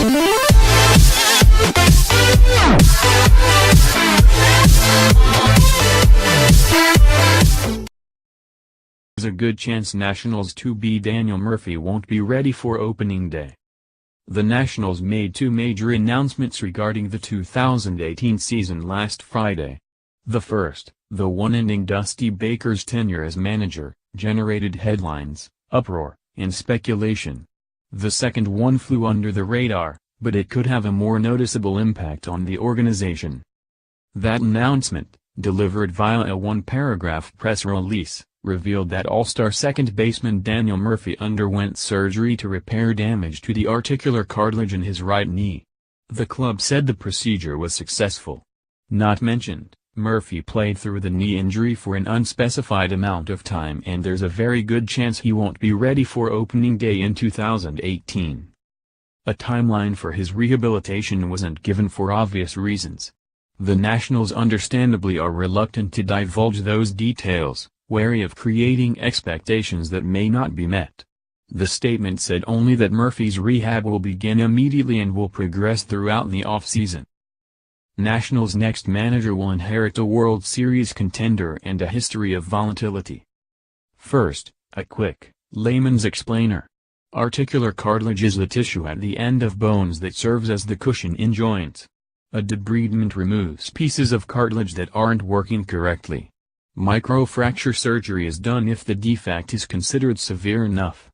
There's a good chance Nationals 2B Daniel Murphy won't be ready for opening day. The Nationals made two major announcements regarding the 2018 season last Friday. The first, the one ending Dusty Baker's tenure as manager, generated headlines, uproar, and speculation. The second one flew under the radar, but it could have a more noticeable impact on the organization. That announcement, delivered via a one-paragraph press release, revealed that All-Star second baseman Daniel Murphy underwent surgery to repair damage to the articular cartilage in his right knee. The club said the procedure was successful. Not mentioned, Murphy played through the knee injury for an unspecified amount of time and there's a very good chance he won't be ready for opening day in 2018. A timeline for his rehabilitation wasn't given for obvious reasons. The Nationals understandably are reluctant to divulge those details, wary of creating expectations that may not be met. The statement said only that Murphy's rehab will begin immediately and will progress throughout the offseason. Nationals' next manager will inherit a World Series contender and a history of volatility. First, a quick, layman's explainer. Articular cartilage is the tissue at the end of bones that serves as the cushion in joints. A debridement removes pieces of cartilage that aren't working correctly. Microfracture surgery is done if the defect is considered severe enough.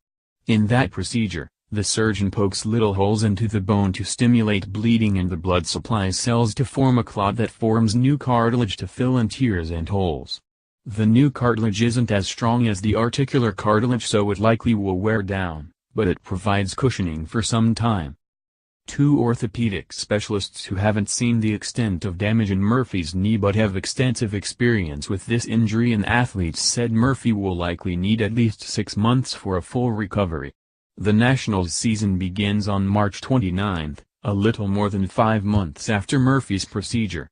In that procedure, the surgeon pokes little holes into the bone to stimulate bleeding and the blood supplies cells to form a clot that forms new cartilage to fill in tears and holes. The new cartilage isn't as strong as the articular cartilage so it likely will wear down, but it provides cushioning for some time. Two orthopedic specialists who haven't seen the extent of damage in Murphy's knee but have extensive experience with this injury in athletes said Murphy will likely need at least 6 months for a full recovery. The Nationals season begins on March 29, a little more than 5 months after Murphy's procedure.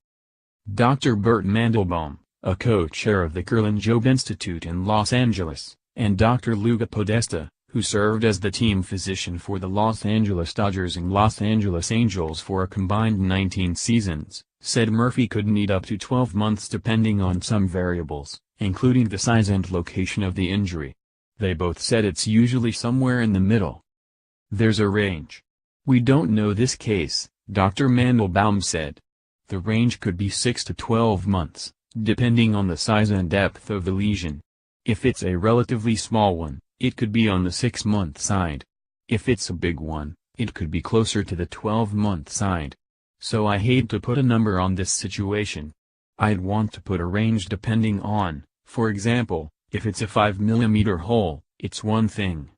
Dr. Burt Mandelbaum, a co-chair of the Kerlan-Jobe Institute in Los Angeles, and Dr. Luca Podesta, who served as the team physician for the Los Angeles Dodgers and Los Angeles Angels for a combined 19 seasons, said Murphy could need up to 12 months depending on some variables, including the size and location of the injury. They both said it's usually somewhere in the middle. There's a range. We don't know this case, Dr. Mandelbaum said. The range could be 6 to 12 months, depending on the size and depth of the lesion. If it's a relatively small one, it could be on the 6-month side. If it's a big one, it could be closer to the 12-month side. So I hate to put a number on this situation. I'd want to put a range depending on, for example, if it's a 5 mm hole, it's one thing.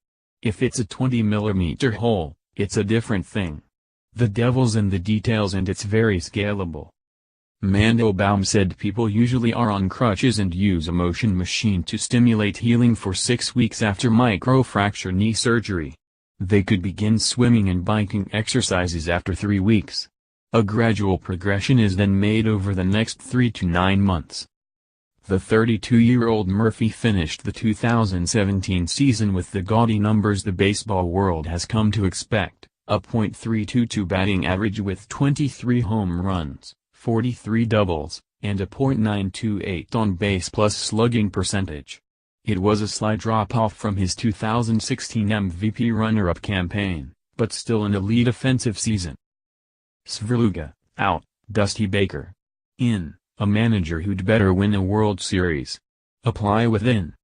If it's a 20 mm hole, it's a different thing. The devil's in the details and it's very scalable. Mandelbaum said people usually are on crutches and use a motion machine to stimulate healing for 6 weeks after microfracture knee surgery. They could begin swimming and biking exercises after 3 weeks. A gradual progression is then made over the next 3 to 9 months. The 32-year-old Murphy finished the 2017 season with the gaudy numbers the baseball world has come to expect, a .322 batting average with 23 home runs, 43 doubles, and a .928 on-base plus slugging percentage. It was a slight drop-off from his 2016 MVP runner-up campaign, but still an elite offensive season. Svrluga, out, Dusty Baker. In, a manager who'd better win a World Series. Apply within.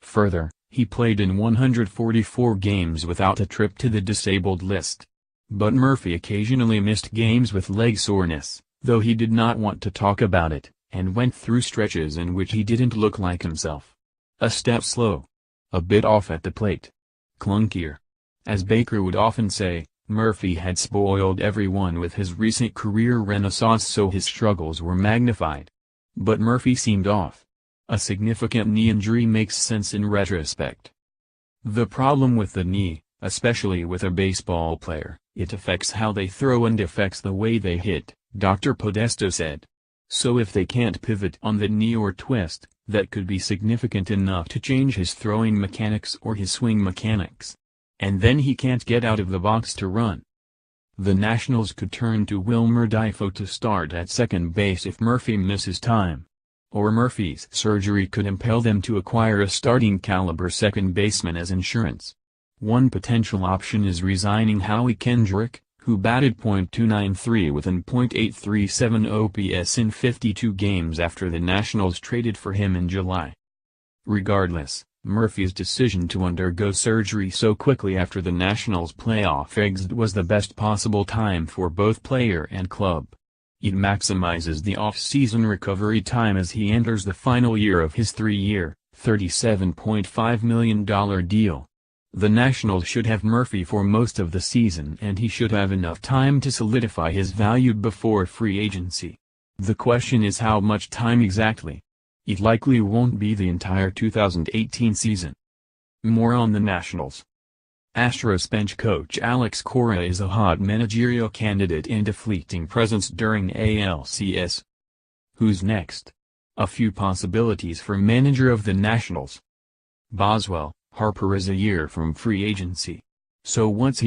Further, he played in 144 games without a trip to the disabled list. But Murphy occasionally missed games with leg soreness, though he did not want to talk about it, and went through stretches in which he didn't look like himself. A step slow. A bit off at the plate. Clunkier. As Baker would often say, Murphy had spoiled everyone with his recent career renaissance so his struggles were magnified. But Murphy seemed off. A significant knee injury makes sense in retrospect. The problem with the knee, especially with a baseball player, it affects how they throw and affects the way they hit, Dr. Podesta said. So if they can't pivot on the knee or twist, that could be significant enough to change his throwing mechanics or his swing mechanics. And then he can't get out of the box to run. The Nationals could turn to Wilmer Difo to start at second base if Murphy misses time. Or Murphy's surgery could impel them to acquire a starting-caliber second baseman as insurance. One potential option is resigning Howie Kendrick, who batted .293 with an .837 OPS in 52 games after the Nationals traded for him in July. Regardless, Murphy's decision to undergo surgery so quickly after the Nationals' playoff exit was the best possible time for both player and club. It maximizes the off-season recovery time as he enters the final year of his 3-year, $37.5 million deal. The Nationals should have Murphy for most of the season and he should have enough time to solidify his value before free agency. The question is how much time exactly. It likely won't be the entire 2018 season. More on the Nationals. Astros bench coach Alex Cora is a hot managerial candidate and a fleeting presence during ALCS. Who's next? A few possibilities for manager of the Nationals. Boswell, Harper is a year from free agency. So what's he